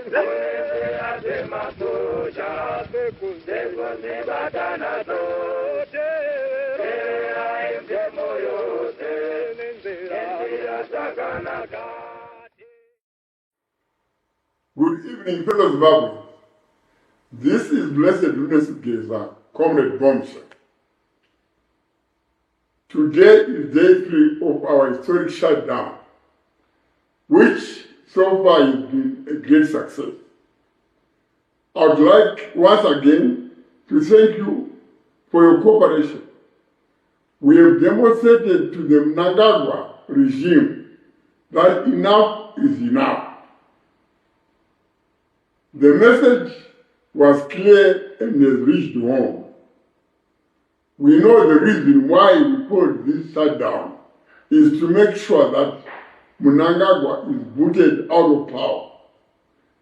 Good evening, fellow Zimbabweans. This is Blessed Lunas Geza, Comrade Bombshell. Today is day 3 of our historic shutdown, which so far has been a great success. I would like once again to thank you for your cooperation. We have demonstrated to the Mnangagwa regime that enough is enough. The message was clear and has reached home. We know the reason why we called this shutdown is to make sure that Mnangagwa is booted out of power.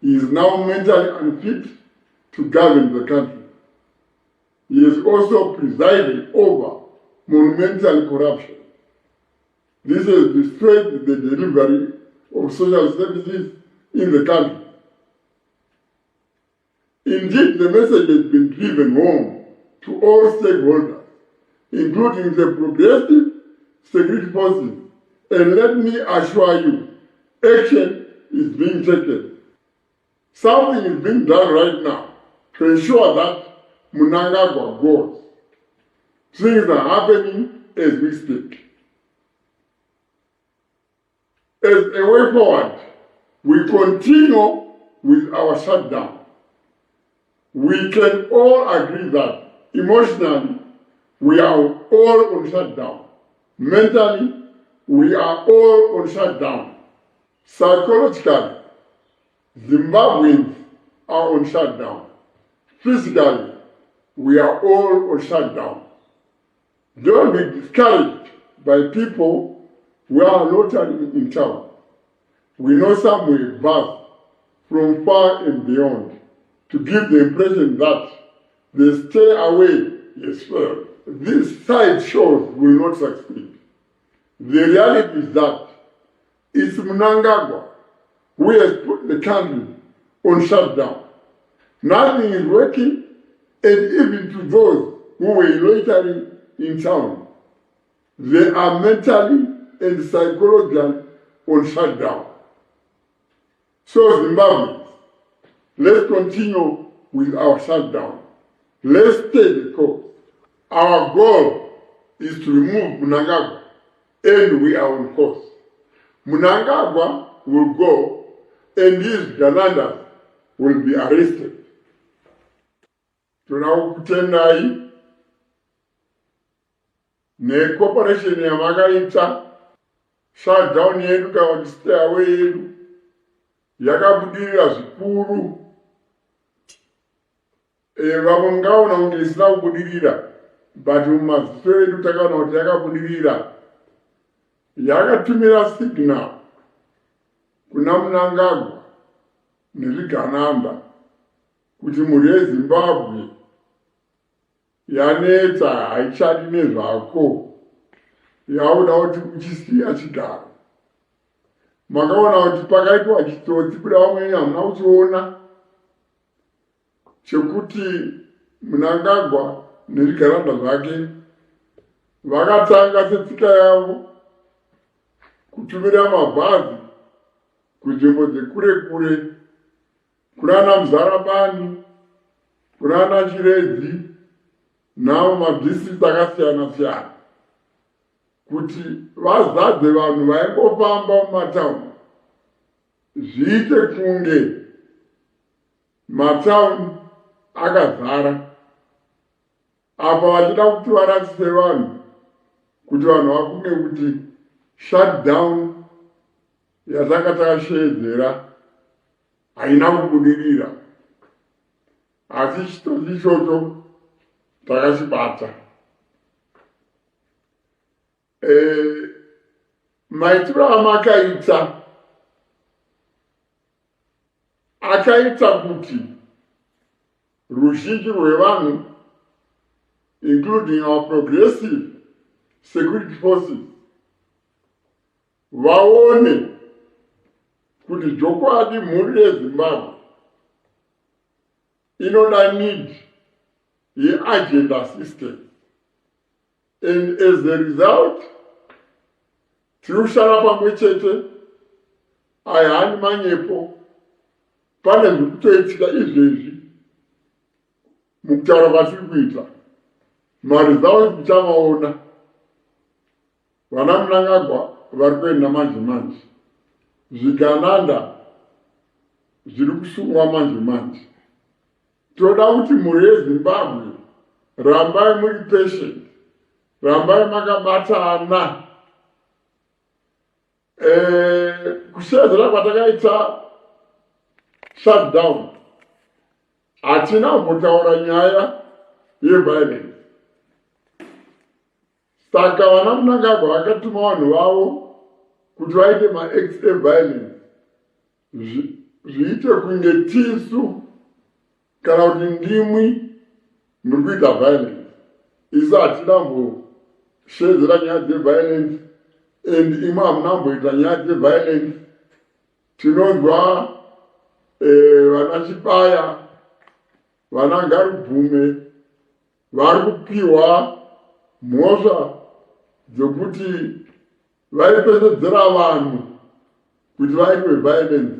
He is now mentally unfit to govern the country. He is also presiding over monumental corruption. This has destroyed the delivery of social services in the country. Indeed, the message has been driven home to all stakeholders, including the progressive security forces, and let me assure you, action is being taken. Something is being done right now to ensure that Mnangagwa goes. Things are happening as we speak. As a way forward, we continue with our shutdown. We can all agree that emotionally, we are all on shutdown. Mentally, we are all on shutdown. Psychologically, Zimbabweans are on shutdown. Physically, we are all on shutdown. Don't be discouraged by people who are loitering in town. We know some will bust from far and beyond to give the impression that they stay away as well. These side shows will not succeed. The reality is that it's Mnangagwa who has put the country on shutdown. Nothing is working, and even to those who were loitering in town, they are mentally and psychologically on shutdown. So Zimbabwe, let's continue with our shutdown. Let's stay the course. Our goal is to remove Mnangagwa, and we are on course. Mnangagwa will go, and his Galandas will be arrested. Tunakutendai necooperation yamakaita shutdown yedu kana kuti stay away yedu yakabudirira zvikuru. Vamwe mungaona kunge isina kubudirira, but mumaziso edu takaona kuti yakabudirira. Yakatumira signal kuna Mnangagwa nezvigananda kuti mhuri yeZimbabwe yanetsa, haichadi nezvako, yakuda kuti uchisiya chigaro. Makaona kuti pakaitwa chitsotsi kuda vamweni hamuna kuchiona chekuti Mnangagwa nezvigaranda zvake vakatanga setsika yavo kutumira mabhazi kunzvimbo dzekure kure, kunana Muzarabani, kunana Chiredzi, navo madhistrict akasiyana siyana, kuti vazadze vanhu vaingofamba mumatauni, zviite kunge matauni akazara. Apa vachida kuti varasise vanhu, kuti vanhu vafunge kuti shutdown yatanga takasheedzera haina kubudirira. Asi chitoti ichocho takachibata. Maitiro amakaita akaita kuti ruzhinji rwevanhu, including our progressive security forces, vaone kuti jokwadi mhuri yeZimbabwe inoda need ye-agenda system. And as a result, tinoshara pamwe chete, ayani manyepo, pane zviri kutoitika izvezvi mukutaura kwatiri kuita. Maresults tichamaona. Vana Mnangagwa vari kuenda manje. Zvigananda zviri kusungwa manje. Toda kuti mhuri yeZimbabwe rambai muri patient, rambai makabatana. Kusedzera kwatakaita shutdown, hatina kumbotaura nyaya yeviolence. Saka vana Mnangagwa vakatuma vanhu vavo kuti vaite ma-acts eviolence. Zviite kunge tisu kana kuti ndimwi muri kuita violence. Isu hatina kumboshedzera nyaya dzeviolence, and imwe hamuna kumboita nyaya dzeviolence. Tinonzwa vana Chibaya, vana Ngarubvume vari kupiwa mhosva dzokuti vaipesedzera vanhu kuti vaitwe violence.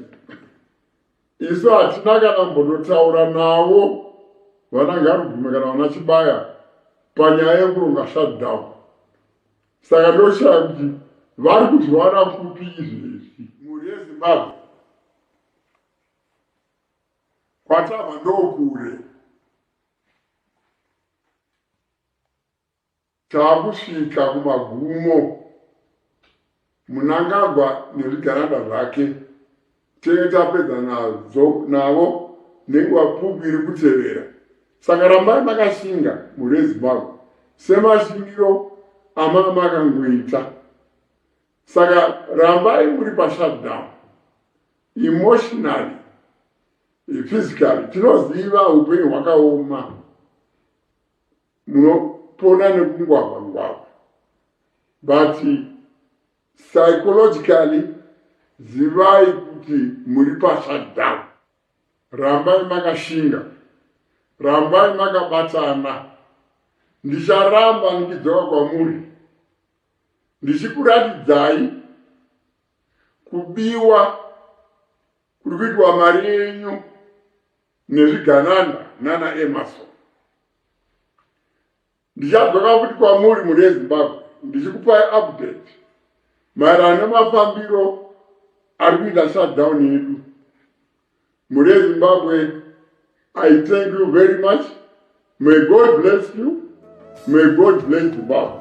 Isu hatina kana kumbotaura navo vana Ngarubvume kana vana Chibaya panyaya yekuronga shutdown. Saka ndoshaya kuti vari kuzviwana kupi izvezvi. Mhuri yeZimbabwe kwatabva ndokure, taakusvika kumagumo. Mnangagwa nezvigananda zvake tenge tapedza navo nenguva pfupi iri kutevera. Saka rambai makashinga mhuri yeZimbabwe semashingiro amanga makangoita. Saka rambai muri pashutdown, emotionally, physically. Tinoziva upenyu hwakaoma, munopona nekungwagwa, but psychologically zivai kuti muri pashutdown. Rambai makashinga, rambai makabatana. Ndicharamba ndikidzoka kwamuri ndichikuratidzai kubiwa kuri kuitwa mari yenyu nezvigananda nana Emerson. Ndichadzoka kuti kwamuri mhuri yeZimbabwe ndichikupai update maererano nemafambiro ari kuita shutdown yedu. Mhuri yeZimbabwe, I thank you very much. May God bless you. May God bless Zimbabwe.